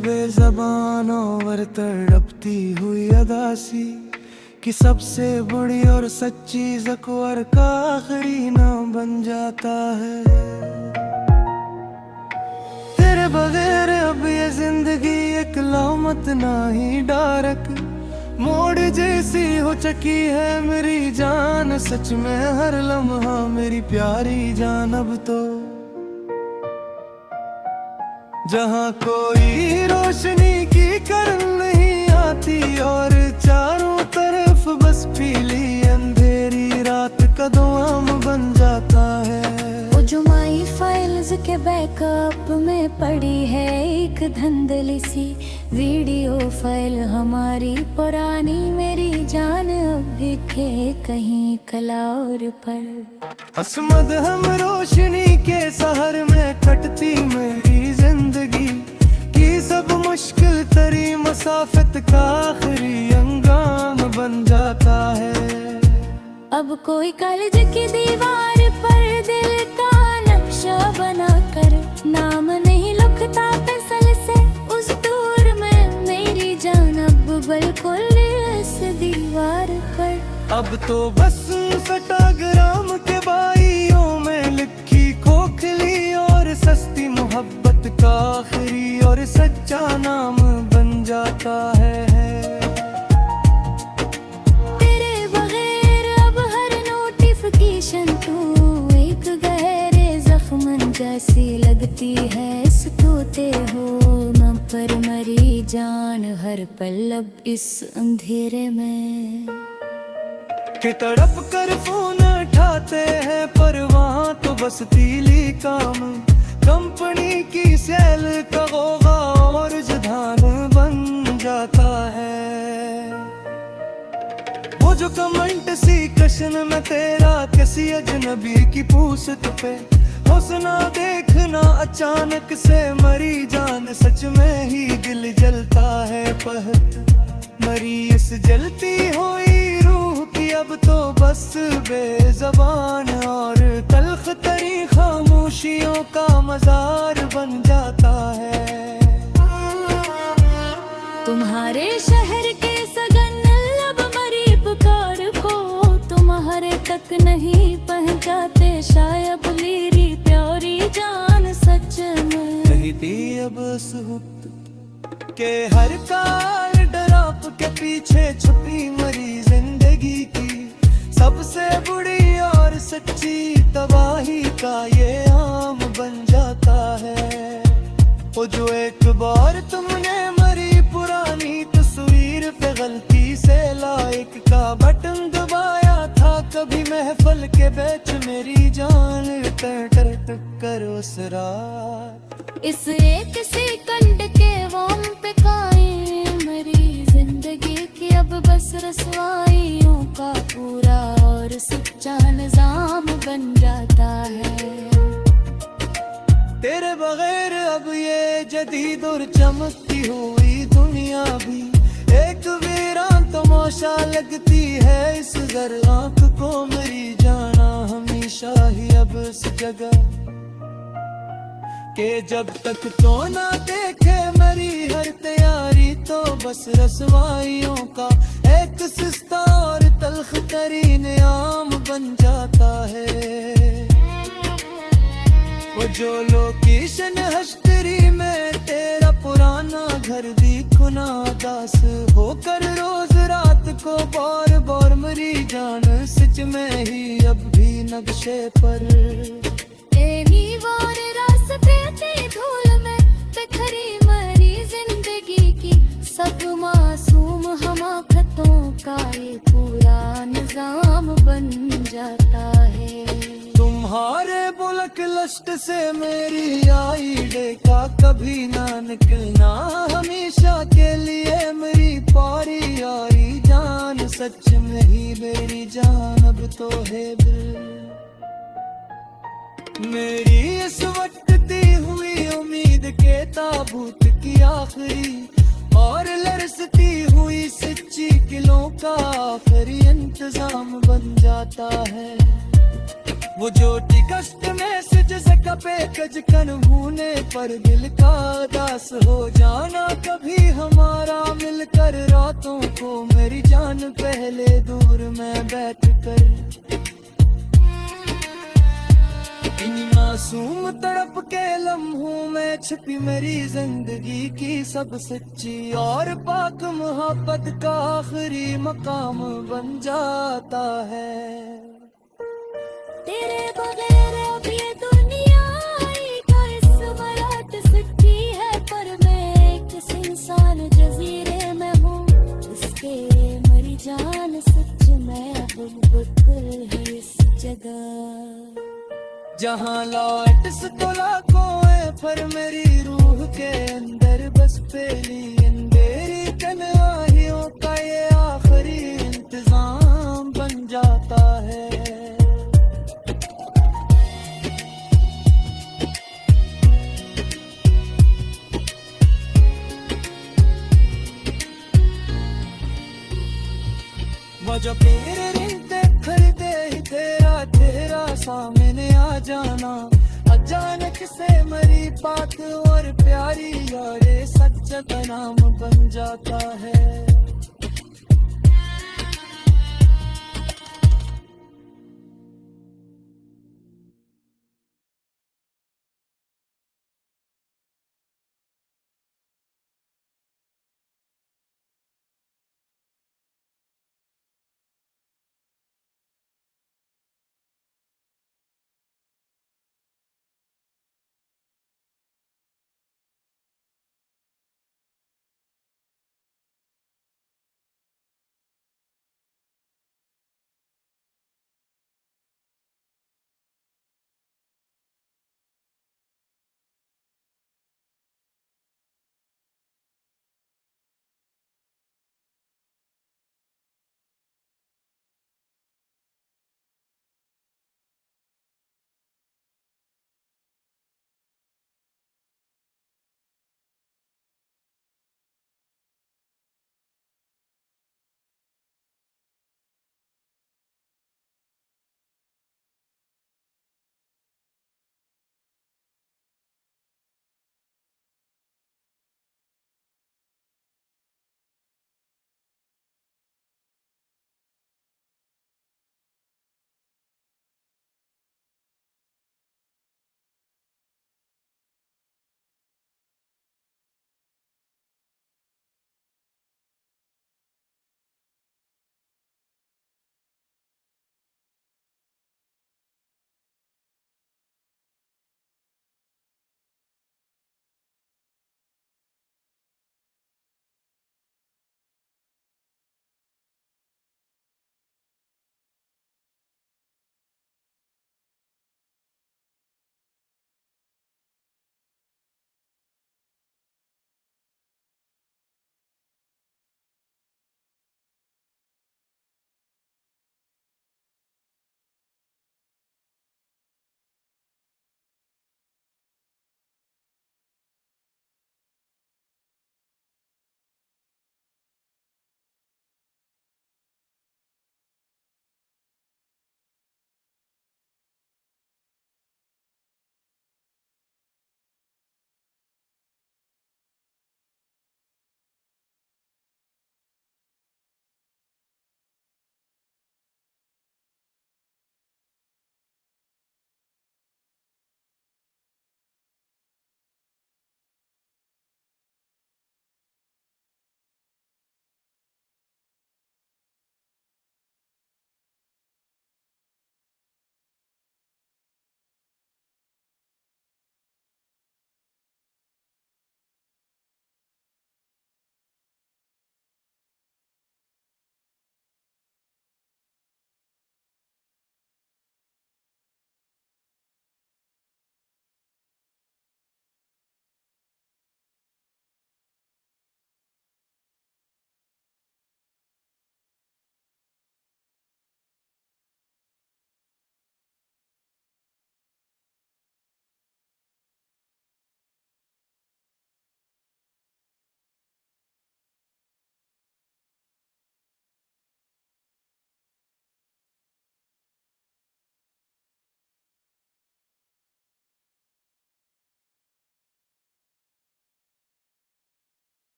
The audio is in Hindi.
बेज़बानों पर तड़पती हुई अदासी कि सबसे बड़ी और सच्ची ज़ख्वर का आखिरी नाम बन जाता है। तेरे बगैर अब ये जिंदगी एक लामत ना ही डारक मोड़ जैसी हो चकी है मेरी जान। सच में हर लम्हा मेरी प्यारी जान अब तो जहाँ कोई रोशनी की करन नहीं आती और चारों तरफ बस पीली अंधेरी रात का दुआम बन जाता है। वो जो माई फाइल्स के बैकअप में पड़ी है एक धंधली सी वीडियो फाइल हमारी पुरानी मेरी जान अभी के कहीं कलौर पर। असमद हम रोशनी के शहर में कटती मेरी जिंदगी की सब मुश्किल तरी मसाफत का आखिरी अंजाम बन जाता है। अब कोई कॉलेज की दीवार पर दिल का नक्शा बनाकर नाम नहीं लिखता पेंसिल से उस दूर में मेरी जान अब बिल्कुल इस दीवार पर। अब तो बस इंस्टाग्राम के बाइयों में लिखी खोखली और सस्ती मोहब्बत का आखिरी और सच्चा नाम बन जाता है। तेरे बगैर अब हर नोटिफिकेशन तू एक गहरे जख्म जैसी लगती है। सोते हो मैं पर मरी जान हर पल अब इस अंधेरे में कि तड़प कर फोन उठाते हैं पर वहाँ तो बस तीली काम कंपनी की सेल का होगा और रुझान बन जाता है। वो जो कमेंट सी कशन में तेरा किसी अजनबी की पूछत पे हौसला देखना अचानक से मरी जान सच में ही दिल जलता है। पहत मरी इस जलती हुई रूह की अब तो बस बेज़बान और तल्ख तरी खामोशियों का मजार बन जाता है। तुम्हारे शहर के सगन लब मरी पुकार को तुम्हारे तक नहीं पहुंचाते शायद मेरी प्यारी जान सच में कहती अब सुहूत के हर काल डराप के पीछे छुपी मरी जिंदगी की सबसे बुरी और सच्ची तबाही का ये आम बन जाता है। वो जो एक बार तुमने मरी पुरानी तस्वीर पे गलती से लाइक का बटन दबाया था कभी महफल के बीच मेरी जान टर कर उस रात इस एक सेकंड के वॉम पे कायम मेरी जिंदगी की अब बस रसवाइयों का पूरा और सच्चा निजाम बन जाता है। तेरे बगैर अब ये जदीद और चमकती हुई दुनिया भी एक वीरान तमाशा लगती है। इस जर आँख को मेरी जाना हमेशा ही अब इस जगह के जब तक तो ना देखे मेरी हर तैयारी तो बस रसवाइयों का एक सिस्ता और तल्ख तरीन आम बन जाता है। वो जो लोकेशन हश्तरी में तेरा पुराना घर दिखना दास होकर रोज रात को बार बार मरी जान सच में ही अब भी नक्शे पर वार रास्ते थे धूल में बिखरी मरी जिंदगी की सब मासूम हमाकतों का ये पूरा निजाम बन जाता है। तुम्हारे बुलक लस्ट से मेरी आईडे का कभी ना निकलना हमेशा के लिए मेरी पारी आई जान सच में ही मेरी जान अब तो है मेरी इस वटती हुई उम्मीद के ताबूत की आखिरी और लरसती हुई सच्ची किलों का आखिरी इंतजाम बन जाता है। वो जो टिकस्ट में से जैसे कपे कजकन होने पर दिल का दास हो जाना कभी हमारा मिलकर रातों को मेरी जान पहले दूर में बैठ कर इन मासूम तड़प के लम्हों में छिपी मेरी जिंदगी की सब सच्ची और पाक मोहब्बत का आखिरी मकाम बन जाता है। तेरे बगैर अब ये दुनिया का इसमरात सच्ची है, पर मैं एक इंसान जजीरे में हूँ, इसके मरी जान सच में अब बकल है इस जगह। जहाँ लौट लाखों है पर मेरी रूह के अंदर बस पहली अंधेरी तन्हाइयों का ये आखिरी इंतजाम बन जाता है। वो जो तेरे रिश्ते खरीदे ही तेरा सामने आ जाना, अचानक से मरी बात और प्यारी यारे सच का नाम बन जाता है।